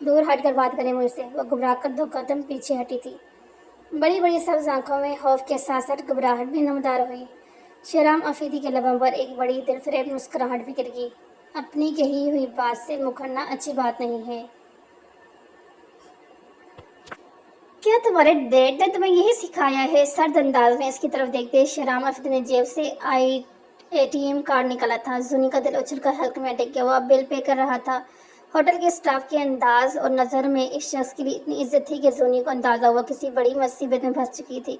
دور ہٹ کر بات کریں مجھ سے، وہ گھبرا کر 2 قدم پیچھے ہٹی تھی۔ بڑی بڑی سبز آنکھوں میں خوف کے ساتھ ساتھ گھبراہٹ بھی نمودار ہوئی۔ شہرام افریدی کے لبوں پر ایک بڑی دلفریب مسکراہٹ بھی گر گئی۔ اپنی کہی ہوئی بات سے مکرنا اچھی بات نہیں ہے۔ کیا تمہارے ڈیڈ نے تمہیں یہی سکھایا ہے؟ سرد انداز میں اس کی طرف دیکھتے شہرام افریدی نے جیب سے ATM کارڈ نکالا تھا۔ زونی کا دل اچھل کر حلق میں اٹک گیا۔ وہ اب بل پے کر رہا تھا۔ ہوٹل کے اسٹاف کے انداز اور نظر میں اس شخص کے لیے اتنی عزت تھی کہ زونی کو اندازہ ہوا کسی بڑی مصیبت میں پھنس چکی تھی۔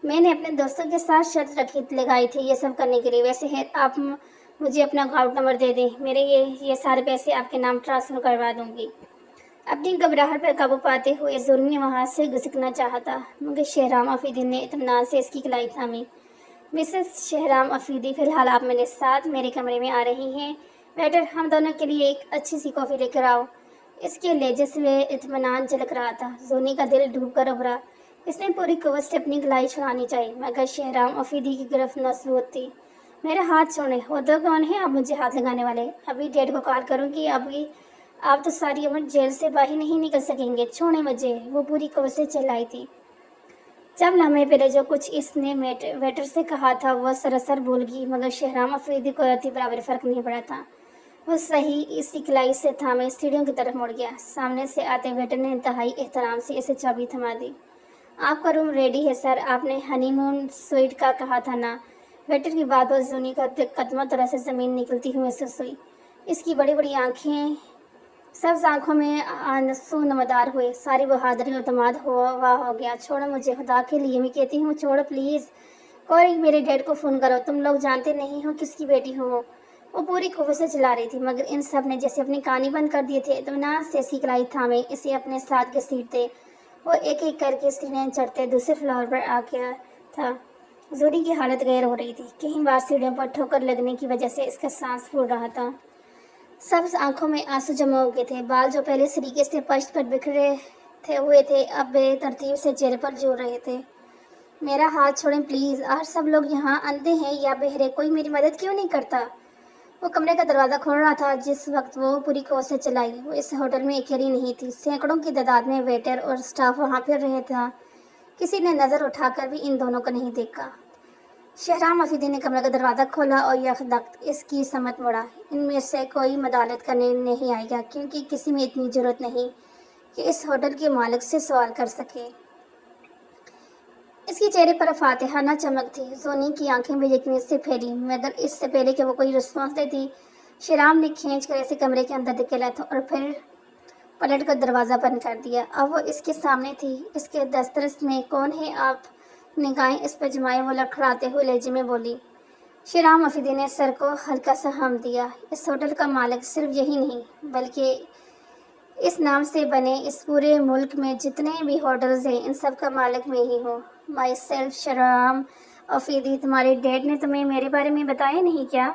میں نے اپنے دوستوں کے ساتھ شرط لگائی تھی یہ سب کرنے کے لیے۔ ویسے ہے آپ مجھے اپنا اکاؤنٹ نمبر دے دیں، میرے یہ سارے پیسے آپ کے نام ٹرانسفر کروا دوں گی۔ اپنی گھبراہٹ پر قابو پاتے ہوئے زونی نے وہاں سے گھسکنا چاہا تھا، مگر شہرام افریدی نے اطمینان سے اس کی کلائی تھامی۔ مسز شہرام افریدی، فی الحال آپ میرے ساتھ میرے کمرے میں آ رہی ہیں۔ ویٹر، ہم دونوں کے لیے ایک اچھی سی کافی لے کر آؤ۔ اس کے لہجے سے اطمینان جھلک رہا تھا۔ زونی کا دل ڈوب کر ابھرا۔ اس نے پوری قوت سے اپنی کلائی چھڑانی چاہی، مگر شہرام افریدی کی گرفت مضبوط تھی۔ میرا ہاتھ چھوڑیں۔ وہ تو کون ہے آپ مجھے ہاتھ لگانے والے؟ ابھی ڈیڈ کو کال کروں گی۔ آپ تو ساری عمر جیل سے باہر نہیں نکل سکیں گے، چھوڑیں مجھے، وہ پوری قوت سے چلائی تھی۔ چند لمحے پہلے جو کچھ اس نے ویٹر سے کہا تھا وہ سراسر بھول گئی، مگر شہرام افریدی کو رتی برابر فرق نہیں پڑا تھا۔ وہ صحیح اسی کلائی سے تھامے سیڑھیوں کی طرف مڑ گیا۔ سامنے سے آتے ویٹر نے انتہائی احترام سے اسے چابی تھما دی۔ آپ کا روم ریڈی ہے سر، آپ نے ہنی مون سویٹ کا کہا تھا نا؟ ویٹر کی بات پر زونی کا قدموں طرح سے زمین نکلتی ہوئی محسوس ہوئی۔ اس کی بڑی بڑی سبز آنکھوں میں آنسو نمودار ہوئے۔ ساری بہادری اور اعتماد ہو گیا۔ چھوڑو مجھے، خدا کے لیے میں کہتی ہوں، چھوڑو پلیز۔ کوئی میرے ڈیڈ کو فون کرو، تم لوگ جانتے نہیں ہو کس کی بیٹی ہوں وہ پوری قوت سے چلا رہی تھی، مگر ان سب نے جیسے اپنی کہانی بند کر دیے تھے۔ اطمینان سے اس کی کلائی تھامے اسے اپنے ساتھ گھسیٹتے وہ ایک ایک کر کے سیڑھیاں چڑھتے دوسرے فلور پر آ گیا تھا۔ زوری کی حالت غیر ہو رہی تھی۔ کئی بار سیڑھیوں پر ٹھوکر لگنے کی وجہ سے اس کا سانس پھول رہا تھا۔ سبز آنکھوں میں آنسو جمع ہو گئے تھے۔ بال جو پہلے سلیقے سے پشت پر بکھرے ہوئے تھے اب بے ترتیب سے چہرے پر جھول رہے تھے۔ میرا ہاتھ چھوڑیں پلیز۔ آج سب لوگ یہاں اندھے ہیں یا بہرے، کوئی میری مدد کیوں نہیں کرتا؟ وہ کمرے کا دروازہ کھول رہا تھا جس وقت وہ پوری قوت سے چلائی۔ وہ اس ہوٹل میں اکیلی نہیں تھی، سینکڑوں کی تعداد میں ویٹر اور اسٹاف وہاں پھر رہے تھا۔ کسی نے نظر اٹھا کر بھی ان دونوں کو نہیں دیکھا۔ شہرام افریدی نے کمرے کا دروازہ کھولا اور یکدقت اس کی سمت مڑا۔ ان میں سے کوئی مداخلت کرنے نہیں آئے گا، کیونکہ کسی میں اتنی جرأت نہیں کہ اس ہوٹل کے مالک سے سوال کر سکے۔ اس کے چہرے پر فاتحانہ چمک تھی۔ زونی کی آنکھیں بے یقینی سے پھیلی، مگر اس سے پہلے کہ وہ کوئی رسپانس دیتی، شہرام نے کھینچ کر اسے کمرے کے اندر دھکیلا تھا اور پھر پلٹ کر دروازہ بند کر دیا۔ اب وہ اس کے سامنے تھی۔ اس کے دسترس میں کون ہے آپ؟ نگاہیں اس پر جمائے وہ لڑکھڑاتے ہوئے لہجے میں بولی۔ شہرام افریدی نے سر کو ہلکا سا ہم دیا۔ اس ہوٹل کا مالک صرف یہی نہیں بلکہ اس نام سے بنے اس پورے ملک میں جتنے بھی ہوٹلز ہیں ان سب کا مالک میں ہی ہوں۔ My self Shahram Afridi. تمہارے ڈیڈ نے تمہیں میرے بارے میں بتایا نہیں کیا؟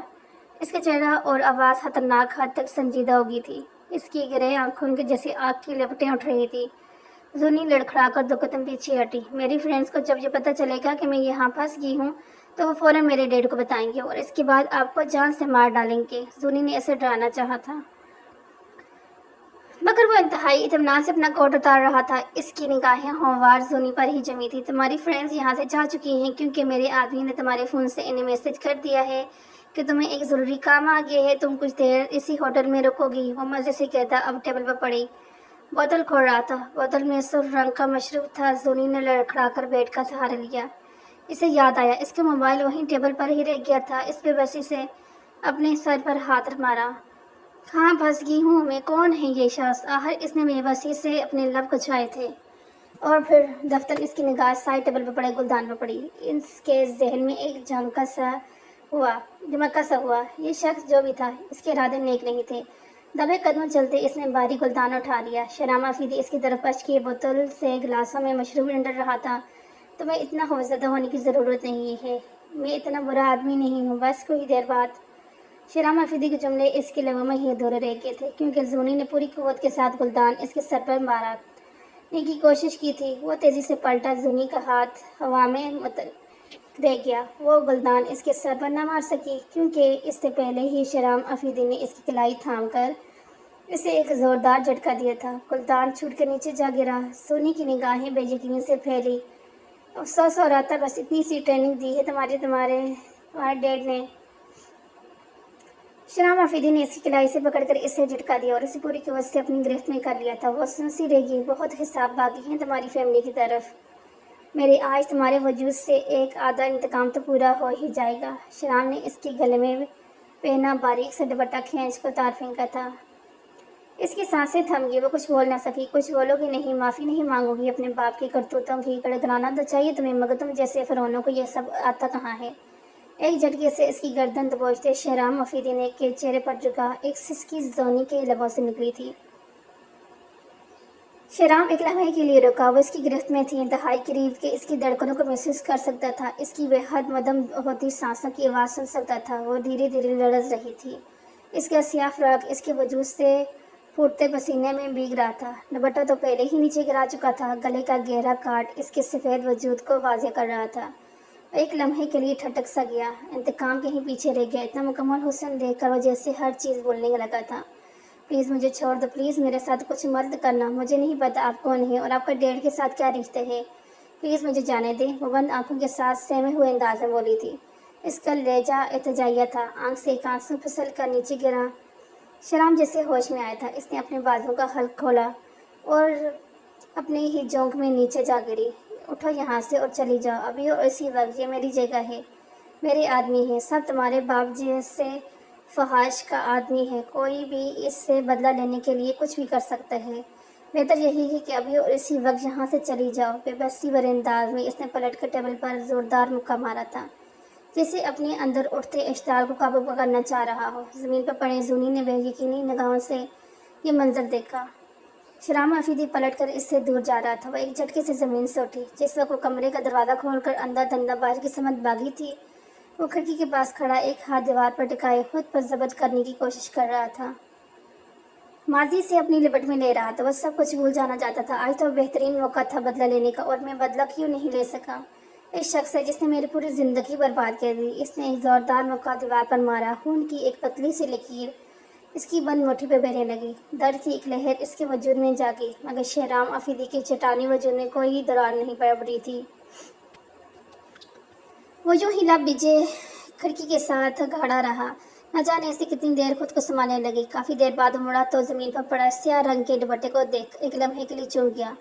اس کا چہرہ اور آواز خطرناک حد تک سنجیدہ ہو گئی تھی۔ اس کی گرے آنکھوں کے جیسے آگ کی لپٹیں اٹھ رہی تھی۔ زونی لڑکھڑا کر 2 قدم پیچھے ہٹی۔ میری فرینڈز کو جب یہ پتہ چلے گا کہ میں یہاں پھنس گئی ہوں تو وہ فوراً میرے ڈیڈ کو بتائیں گے اور اس کے بعد آپ کو جان سے مار ڈالیں گے۔ زونی نے اسے ڈرانا چاہا تھا، مگر وہ انتہائی اطمینان سے اپنا کوٹ اتار رہا تھا۔ اس کی نگاہیں ہموار زونی پر ہی جمی تھی۔ تمہاری فرینڈز یہاں سے جا چکی ہیں کیونکہ میرے آدمی نے تمہارے فون سے انہیں میسج کر دیا ہے کہ تمہیں ایک ضروری کام آ گیا ہے، تم کچھ دیر اسی ہوٹل میں رکو گی۔ وہ مزے سے کہتا اب ٹیبل پر پڑی بوتل کھول رہا تھا۔ بوتل میں سرخ رنگ کا مشروب تھا۔ زونی نے لڑکھڑا کر بیڈ کا سہارا لیا۔ اسے یاد آیا اس کا موبائل وہیں ٹیبل پر ہی رہ گیا تھا۔ اس پہ بسی سے اپنے سر پر ہاتھ مارا۔ کہاں پھنس گئی ہوں میں؟ کون ہے یہ شخص؟ آخر اس نے بے بسی سے اپنے لب کچھائے تھے اور پھر دفتر اس کی نگاہ سائے ٹیبل پر پڑے گلدان پر پڑی۔ اس کے ذہن میں ایک دھماکہ سا ہوا۔ یہ شخص جو بھی تھا اس کے ارادے نیک نہیں تھے۔ دبے قدموں چلتے اس نے بھاری گلدان اٹھا لیا۔ شہرام افریدی اس کی طرف پچ کیے بوتل سے گلاسوں میں مشروب ڈال رہا تھا۔ تمہیں اتنا خوفزدہ ہونے کی ضرورت نہیں ہے، میں اتنا برا آدمی نہیں ہوں۔ بس کچھ دیر بعد شہرام افریدی کے جملے اس کے لبوں میں ہی ادھورے رہ گئے تھے کیونکہ زونی نے پوری قوت کے ساتھ گلدان اس کے سر پر مارنے کی کوشش کی تھی۔ وہ تیزی سے پلٹا۔ زونی کا ہاتھ ہوا میں معطل رہ گیا۔ وہ گلدان اس کے سر پر نہ مار سکی کیونکہ اس سے پہلے ہی شہرام افریدی نے اس کی کلائی تھام کر اسے ایک زوردار جھٹکا دیا تھا۔ گلدان چھوٹ کر نیچے جا گرا۔ سونی کی نگاہیں بے یقینی سے پھیلی۔ افسوس ہو رہا تھا، بس اتنی سی ٹریننگ دی ہے تمہارے ڈیڈ نے۔ شرام آفریدی نے اس کی کلائی سے پکڑ کر اسے جھٹکا دیا اور اسے پوری قوت سے اپنی گرفت میں کر لیا تھا۔ وہ سنسی رہی، بہت حساب باقی ہیں تمہاری فیملی کی طرف۔ میرے آج تمہارے وجود سے ایک آدھا انتقام تو پورا ہو ہی جائے گا۔ شرام نے اس کے گلے میں پہنا باریک سے دوپٹہ کھینچ کر تار پھینکا تھا۔ اس کی سانسیں تھم گئی، وہ کچھ بول نہ سکی۔ کچھ بولو گی نہیں، معافی نہیں مانگو گی اپنے باپ کی کرتوتوں کی؟ گڑگڑانا تو چاہیے تمہیں، مگر تم جیسے فرعونوں کو یہ سب آتا کہاں ہے؟ ایک جھٹکے سے اس کی گردن دبوچتے شہرام آفریدی نے کے چہرے پر جھکا۔ ایک سسکی زونی کے لبوں سے نکلی تھی۔ شہرام ایک لمحے کے لیے رکا۔ وہ اس کی گرفت میں تھی، انتہائی قریب کہ اس کی دھڑکنوں کو محسوس کر سکتا تھا، اس کی بے حد مدھم ہوتی سانسوں کی آواز سن سکتا تھا۔ وہ دھیرے دھیرے لرز رہی تھی۔ اس کا سیاہ فراق اس کے وجود سے پھوٹتے پسینے میں بھیگ رہا تھا۔ دوپٹہ تو پہلے ہی نیچے گرا چکا تھا۔ گلے کا گہرا کاٹ اس کے سفید وجود کو واضح کر رہا تھا۔ ایک لمحے کے لیے ٹھٹک سا گیا۔ انتقام کہیں پیچھے رہ گیا۔ اتنا مکمل حسن دیکھ کر وہ جیسے ہر چیز بھولنے لگا تھا۔ پلیز مجھے چھوڑ دو، پلیز میرے ساتھ کچھ مت کرنا۔ مجھے نہیں پتا آپ کون ہیں اور آپ کا ڈیڈ کے ساتھ کیا رشتے ہیں۔ پلیز مجھے جانے دیں، وہ بند آنکھوں کے ساتھ سہمے ہوئے انداز میں بولی تھی۔ اس کا لہجہ ارتجاعیہ تھا۔ آنکھ سے ایک آنسو پھسل کر نیچے گرا۔ شرام جیسے ہوش میں آیا تھا، اس نے اپنے بازو کا حلق کھولا اور اپنے ہی جونک میں نیچے جا گری۔ اٹھو یہاں سے اور چلی جاؤ ابھی اور اسی وقت، یہ میری جگہ ہے، میرے آدمی ہیں سب، تمہارے باپ جیسے فحش کا آدمی ہے، کوئی بھی اس سے بدلہ لینے کے لیے کچھ بھی کر سکتا ہے۔ بہتر یہی ہے کہ ابھی اور اسی وقت یہاں سے چلی جاؤ۔ بے بسی بھرے انداز میں اس نے پلٹ کر ٹیبل پر زوردار مکہ مارا تھا، جیسے اپنے اندر اٹھتے اشتعال کو قابو کرنا چاہ رہا ہو۔ زمین پر پڑے زونی نے بے یقینی نگاہوں سے یہ منظر دیکھا۔ شرام آفریدی پلٹ کر اس سے دور جا رہا تھا۔ وہ ایک جھٹکے سے زمین سے اٹھی۔ جس وقت وہ کمرے کا دروازہ کھول کر اندھا دھندہ باہر کی سمت بھاگی تھی، وہ کھڑکی کے پاس کھڑا ایک ہاتھ دیوار پر ٹکائے خود پر ضبط کرنے کی کوشش کر رہا تھا۔ ماضی سے اپنی لپٹ میں لے رہا تھا، وہ سب کچھ بھول جانا چاہتا تھا۔ آج تو بہترین موقع تھا بدلہ لینے کا، اور میں بدلہ کیوں نہیں لے سکا؟ اس شخص سے جس نے میری پوری زندگی برباد کر دی۔ اس نے ایک زوردار مکہ دیوار پر مارا۔ خون کی ایک پتلی سی لکیر اس کی بند مٹھی پہ بہنے لگی۔ درد کی ایک لہر اس کے وجود میں جاگی، مگر شہرام آفریدی کے چٹانی وجود میں کوئی درار نہیں پڑ رہی تھی۔ وہ یوں ہی لب بھیجے کھڑکی کے ساتھ کھڑا رہا، نہ جانے اسے کتنی دیر خود کو سنبھالنے لگی۔ کافی دیر بعد وہ مڑا تو زمین پر پڑا سیاہ رنگ کے دوپٹے کو دیکھ ایک لمحے کے لیے چونک گیا۔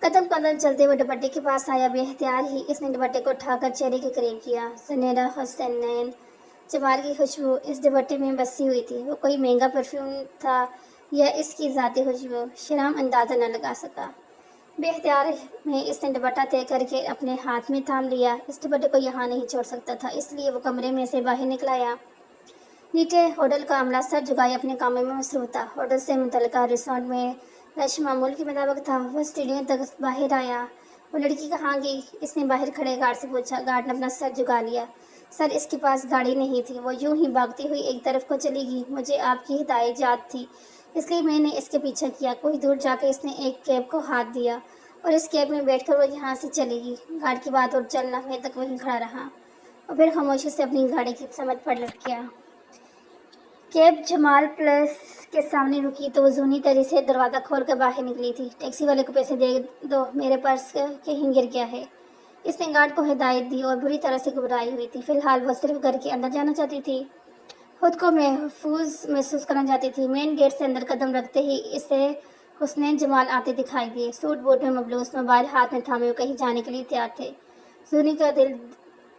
قدم قدم چلتے ہوئے دوپٹے کے پاس آیا۔ بے اختیار ہی اس نے دوپٹے کو اٹھا کر چہرے کے قریب کیا۔ سنہرا حسنین جمال کی خوشبو اس دوپٹے میں بسی ہوئی تھی۔ وہ کوئی مہنگا پرفیوم تھا یا اس کی ذاتی خوشبو؟ شرام اندازہ نہ لگا سکا۔ بے اختیار میں اس نے دوپٹہ طے کر کے اپنے ہاتھ میں تھام لیا۔ اس دوپٹے کو یہاں نہیں چھوڑ سکتا تھا، اس لیے وہ کمرے میں سے باہر نکل آیا۔ نیچے ہوٹل کا عملہ سر جھکائے اپنے کاموں میں مصروف تھا۔ ہوٹل سے متعلقہ ریسٹورانٹ میں رش معمول کے مطابق تھا۔ وہ سیڑھیوں تک باہر آیا۔ وہ لڑکی کہاں گئی؟ اس نے باہر کھڑے گارڈ سے پوچھا۔ گارڈ نے اپنا سر جھکا لیا۔ سر، اس کے پاس گاڑی نہیں تھی، وہ یوں ہی بھاگتی ہوئی ایک طرف کو چلی گئی۔ مجھے آپ کی ہدایت یاد تھی، اس لیے میں نے اس کے پیچھے کیا۔ کچھ دور جا کے اس نے ایک کیب کو ہاتھ دیا اور اس کیب میں بیٹھ کر وہ یہاں سے چلی گئی۔ گارڈ کی بات اور چند لمحے تک وہیں کھڑا رہا اور پھر خاموشی سے اپنی گاڑی کی سمت پر لٹ گیا۔ کیب جمال پیلس کے سامنے رکی تو وہ زونی طرح سے دروازہ کھول کر باہر نکلی تھی۔ ٹیکسی والے کو پیسے دے دو، میرے پرس کہیں گر گیا ہے، اس نے گارڈ کو ہدایت دی اور بری طرح سے گھبرائی ہوئی تھی۔ فی الحال وہ صرف گھر کے اندر جانا چاہتی تھی، خود کو محفوظ محسوس کرنا چاہتی تھی۔ مین گیٹ سے اندر قدم رکھتے ہی اسے حسنین جمال آتے دکھائی دیے۔ سوٹ بوٹ میں ملبوس، موبائل ہاتھ میں تھامے وہ کہیں جانے کے لیے تیار تھے۔ زونی کا دل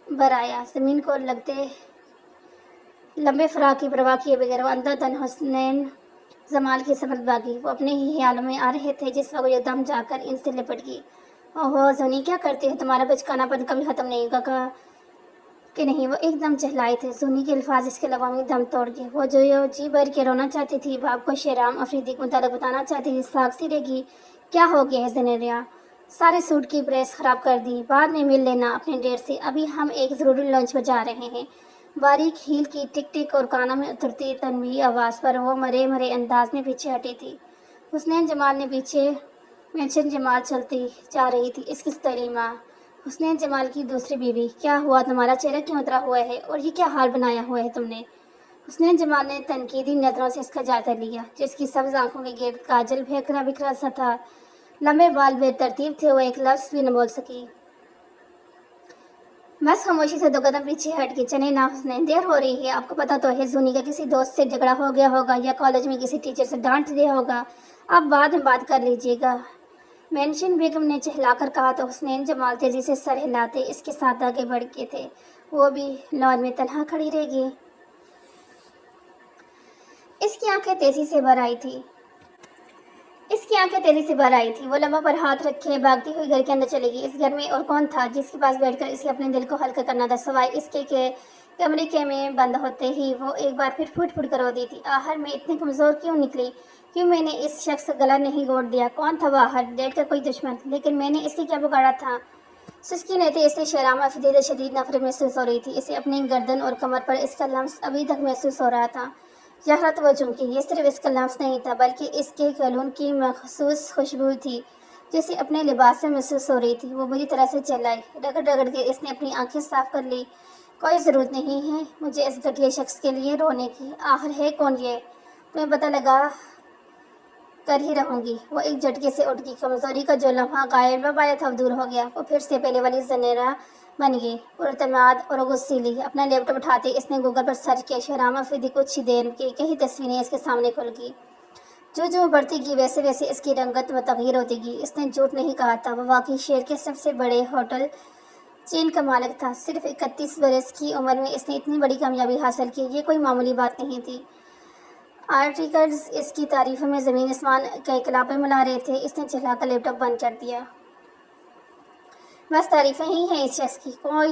بھر آیا۔ زمین کو لگتے لمبے فراق کی پرواہ کیے بغیر وہ اندھا دھند حسنین جمال کی سمت بھاگی۔ وہ اپنے ہی خیالوں میں آ رہے تھے جس وقت ایک دم جا کر ان سے لپٹ گئی۔ اوہو زونی، کیا کرتے ہو؟ تمہارا بچکانا پن کبھی ختم نہیں ہوگا کہا کہ نہیں؟ وہ ایک دم چہلائے تھے۔ زونی کے الفاظ اس کے لبوں میں دم توڑ گئے۔ وہ جو جی بھر کے رونا چاہتی تھی، باپ کو شہرام آفریدی کے متعلق بتانا چاہتی تھی، ساکسی رہ گئی۔ کیا ہو گیا ہے زنیریا؟ سارے سوٹ کی پریس خراب کر دی۔ بعد میں مل لینا اپنے ڈیڈ سے، ابھی ہم ایک ضروری لنچ بجا رہے ہیں۔ باریک ہیل کی ٹک ٹک اور کانوں میں اترتی تنبیہی آواز پر وہ مرے مرے انداز میں پیچھے ہٹی تھی۔ حسنین جمال نے پیچھے مینشن جمال چلتی جا رہی تھی۔ اس کی سلیمہ حسنین جمال کی دوسری بیوی۔ کیا ہوا؟ تمہارا چہرہ کیوں اترا ہوا ہے اور یہ کیا حال بنایا ہوا ہے تم نے؟ حسنین جمال نے تنقیدی نظروں سے اس کا جائزہ لیا، جس کی سبز آنکھوں کے گرد کاجل بکھرا بکھرا سا تھا، لمبے بال بے ترتیب تھے، وہ ایک لفظ بھی نہ بول سکی۔ بس خاموشی سے 2 قدم پیچھے ہٹ کے چلے نا حسنین، دیر ہو رہی ہے، آپ کو پتا تو ہے زونی کا کسی دوست سے جھگڑا ہو گیا ہوگا یا کالج میں کسی ٹیچر سے ڈانٹ دیا ہوگا، آپ بعد میں بات کر لیجیے گا۔ مینشن بیگم نے چہلا کر کہا تو حسنین جمال تیزی سے سر ہلاتے اس کے ساتھ آگے بڑھ کے تھے، وہ بھی لان میں تنہا کھڑی رہ گئی۔ اس کی آنکھیں تیزی سے بھر آئی تھی، وہ لبوں پر ہاتھ رکھے بھاگتی ہوئی گھر کے اندر چلے گئی۔ اس گھر میں اور کون تھا جس کے پاس بیٹھ کر اسے اپنے دل کو ہلکا کرنا تھا، سوائے اس کے کہ کمرے کے میں بند ہوتے ہی وہ ایک بار پھر پھوٹ پھوٹ کر رو دی تھی۔ آخر میں اتنی کمزور کیوں نکلی؟ کیوں میں نے اس شخص کا گلا نہیں گھونٹ دیا؟ کون تھا وہ آخر؟ ڈیڈ کا کوئی دشمن؟ لیکن میں نے اس کی کیا بگاڑا تھا؟ سسکی لیتے اسے شہرامہ فدیدہ شدید نفرت محسوس ہو رہی تھی، اسے اپنی گردن اور کمر پر اس کا لمس ابھی تک محسوس ہو رہا تھا۔ زہرا تو وہ چمکی، یہ صرف اس کا لمس نہیں تھا بلکہ اس کے کلون کی مخصوص خوشبو تھی جو اسے اپنے لباس میں محسوس ہو رہی تھی۔ وہ بری طرح سے چلائی، رگڑ رگڑ کے اس نے اپنی آنکھیں صاف کر لی۔ کوئی ضرورت نہیں ہے مجھے اس گھٹیا شخص کے لیے رونے کی، آخر ہے کون یہ؟ تمہیں پتہ لگا کر ہی رہوں گی۔ وہ ایک جھٹکے سے اٹھ گئی، کمزوری کا جو لمحہ غائب و باید دور ہو گیا، وہ پھر سے پہلے والی زنیرہ بن گئی، پراعتماد اور غصیلی۔ اپنا لیپ ٹاپ اٹھاتے اس نے گوگل پر سرچ کیا، شہرامہ فدی۔ کچھ ہی دیر کی کئی تصویریں اس کے سامنے کھل گئی۔ جو بڑھتی گئی ویسے ویسے اس کی رنگت متغیر ہوتی گئی۔ اس نے جھوٹ نہیں کہا تھا، وہ واقعی شہر کے سب سے بڑے ہوٹل چین کا مالک تھا۔ صرف 31 برس کی عمر میں اس نے اتنی بڑی کامیابی حاصل کی، یہ کوئی معمولی بات نہیں تھی۔ آرٹیکلز اس کی تعریفوں میں زمین آسمان کا انقلاب ملا رہے تھے۔ اس نے چہلا کر لیپ ٹاپ بند کر دیا۔ بس تعریفیں ہی ہیں اس شخص کی، کون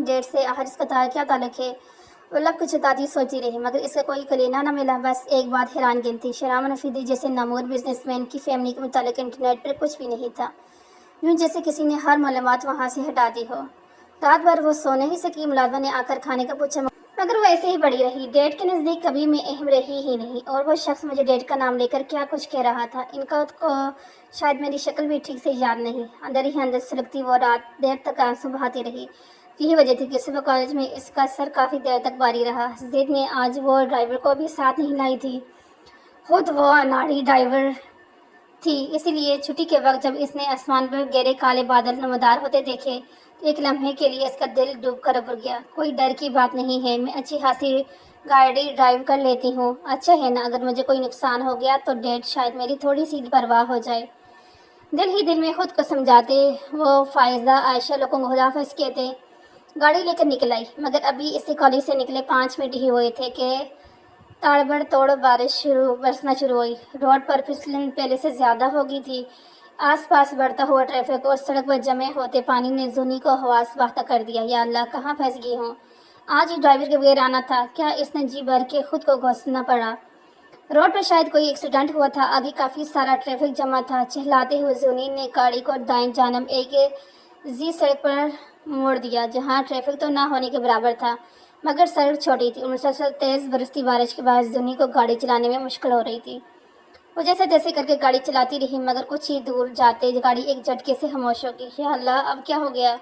ڈیڈ سے آخر اس کا کیا تعلق ہے؟ وہ لب کچلاتی سوچتی رہی مگر اس کا کوئی کلینہ نہ ملا۔ بس ایک بات حیران کن تھی، شہرامہ فدی جیسے نامور بزنس مین کی فیملی کے متعلق انٹرنیٹ پر کچھ بھی نہیں تھا، یوں جیسے کسی نے ہر معلومات وہاں سے ہٹا دی ہو۔ رات بھر وہ سو نہیں سکی، ملازمہ نے آ کر کھانے کا پوچھا مگر وہ ایسے ہی پڑی رہی، ڈیڈ کے نزدیک کبھی میں اہم رہی ہی نہیں۔ اور وہ شخص مجھے ڈیڈ کا نام لے کر کیا کچھ کہہ رہا تھا، ان کو شاید میری شکل بھی ٹھیک سے یاد نہیں۔ اندر ہی اندر سلگتی وہ رات دیر تک آنسو بہاتی رہی۔ یہی وجہ تھی کہ صبح کالج میں اس کا سر کافی دیر تک بھاری رہا۔ ضد میں آج وہ ڈرائیور کو بھی ساتھ نہیں لائی تھی، خود وہ اناڑی ڈرائیور تھی، اسی لیے چھٹی کے وقت جب اس نے آسمان پر گہرے کالے بادل نمودار ہوتے دیکھے تو ایک لمحے کے لیے اس کا دل ڈوب کر ابھر گیا۔ کوئی ڈر کی بات نہیں ہے، میں اچھی خاصی گاڑی ڈرائیو کر لیتی ہوں، اچھا ہے نا؟ اگر مجھے کوئی نقصان ہو گیا تو ڈیڈ شاید میری تھوڑی سی پرواہ ہو جائے۔ دل ہی دل میں خود کو سمجھاتے وہ فائزہ عائشہ لوگوں کو خداحافظ کہتے گاڑی لے کر نکل آئی، مگر ابھی اس سے کالج سے نکلے 5 منٹ ہی ہوئے تھے کہ تاڑ توڑ بارش برسنا شروع ہوئی۔ روڈ پر پھسلن پہلے سے زیادہ ہو گئی تھی۔ آس پاس بڑھتا ہوا ٹریفک اور سڑک پر جمع ہوتے پانی نے زونی کو حواس باختہ کر دیا۔ یا اللہ، کہاں پھنس گئی ہوں؟ آج ہی ڈرائیور کے بغیر آنا تھا، کیا اس نے جی بھر کے خود کو گھسنا پڑا؟ روڈ پر شاید کوئی ایکسیڈنٹ ہوا تھا، آگے کافی سارا ٹریفک جمع تھا۔ چہلاتے ہوئے زونی نے گاڑی کو دائیں جانب ایک زی سڑک پر موڑ دیا جہاں ٹریفک تو نہ ہونے کے برابر تھا مگر سڑک چھوٹی تھی اور مسلسل تیز برستی بارش کے باعث زونی کو گاڑی چلانے میں مشکل ہو رہی تھی۔ وہ جیسے تیسے کر کے گاڑی چلاتی رہی مگر کچھ ہی دور جاتے گاڑی ایک جھٹکے سے خاموش ہو گئی۔ یا اللہ، اب کیا ہو گیا؟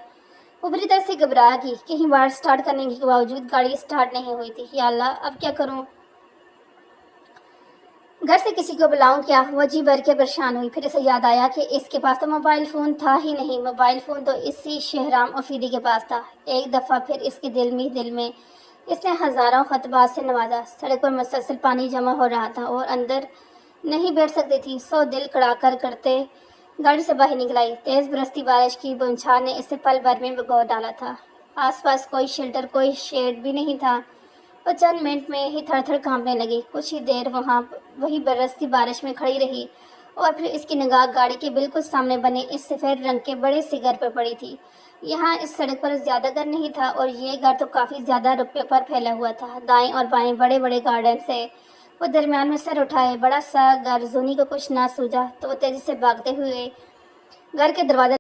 وہ بری طرح سے گھبرا گئی، کئی بار سٹارٹ کرنے کے باوجود گاڑی سٹارٹ نہیں ہوئی تھی۔ یا اللہ، اب کیا کروں؟ گھر سے کسی کو بلاؤں کیا؟ وہ جی بھر کے پریشان ہوئی، پھر اسے یاد آیا کہ اس کے پاس تو موبائل فون تھا ہی نہیں۔ موبائل فون تو اسی شہرام فدی کے پاس تھا۔ ایک دفعہ پھر اس کے دل میں اس نے ہزاروں خطبات سے نوازا۔ سڑک پر مسلسل پانی جمع ہو رہا تھا اور اندر نہیں بیٹھ سکتی تھی، سو دل کڑا کر کرتے گاڑی سے باہر نکل آئی۔ تیز برستی بارش کی بوچھار نے اسے پل بھر میں بھگو ڈالا تھا۔ آس پاس کوئی شیلٹر، کوئی شیڈ بھی نہیں تھا۔ وہ چند منٹ میں ہی تھر تھر کانپنے لگی، کچھ ہی دیر وہی برستی بارش میں کھڑی رہی اور پھر اس کی نگاہ گاڑی کے بالکل سامنے بنے اس سفید رنگ کے بڑے سے گھر پر پڑی تھی۔ یہاں اس سڑک پر زیادہ گھر نہیں تھا اور یہ گھر تو کافی زیادہ رقبے پر پھیلا ہوا تھا، دائیں اور بائیں بڑے بڑے گارڈن سے۔ وہ درمیان میں سر اٹھائے، بڑا سا گھر۔ زونی کو کچھ نہ سوجا تو وہ تیزی سے بھاگتے ہوئے گھر کے دروازے